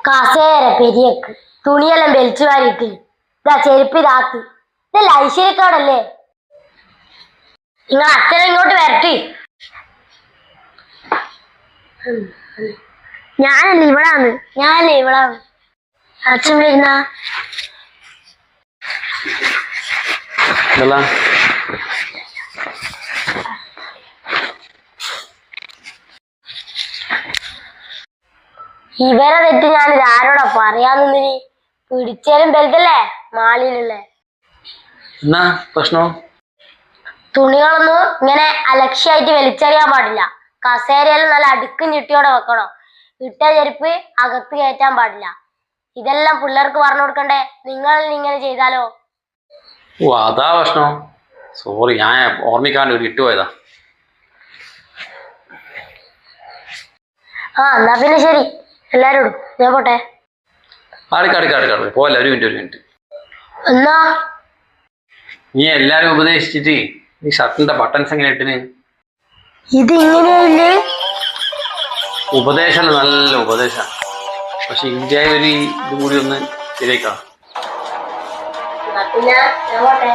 കസേര പെരിയക്ക് തുണിയെല്ലാം വലിച്ചു വാരിട്ട് ഇതാ ചെരുപ്പ് ഇതാക്ക് ഇതല്ല ഐശ്വര്യക്കാടല്ലേ. നിങ്ങൾ അച്ഛനെ ഇങ്ങോട്ട് വരട്ടി. ഞാനല്ലേ ഇവളാണ്. അച്ഛൻ വരുന്ന ഇവരെ തെറ്റ് ഞാനിത് ആരോടാ പറയാന്നിനി. പിടിച്ചാലും വലുതല്ലേ മാളിയിലല്ലേ. പ്രശ്നം തുണികളൊന്നും ഇങ്ങനെ അലക്ഷ്യായിട്ട് വലിച്ചെറിയാൻ പാടില്ല. കസേരയെല്ലാം നല്ല അടുക്കും ചിട്ടിയോടെ വെക്കണം. ഇട്ട ചെരുപ്പ് അകത്ത് കയറ്റാൻ പാടില്ല. ഇതെല്ലാം പിള്ളേർക്ക് പറഞ്ഞു കൊടുക്കണ്ടേ. നിങ്ങൾ ഇങ്ങനെ ചെയ്താലോ? ഓ അതാ പ്രശ്നം. സോറി, ഞാൻ ഓർമ്മിക്കാണ്ട് ഒരു ഇട്ടുപോയതാ. എന്നാ പിന്നെ ശരി, എല്ലാരോടും ഞാൻ പോട്ടെ. അടുക്കാടുക്കാടുക്കാട് പോലെ ഒരു മിനിറ്റ്. എന്നാ നീ എല്ലാരും ഉപദേശിച്ചിട്ട് ഈ ഷർട്ടിന്റെ ബട്ടൺസ് എങ്ങനെ ഇട്ടിന്? ഇതിങ്ങനെയല്ലേ ഉപദേശം? നല്ല ഉപദേശം. പക്ഷെ ഇന്ത്യ ഒരു ഇതും കൂടി ഒന്ന് ശരിയാക്കാം. പിന്നെ ഞാൻ പോട്ടെ.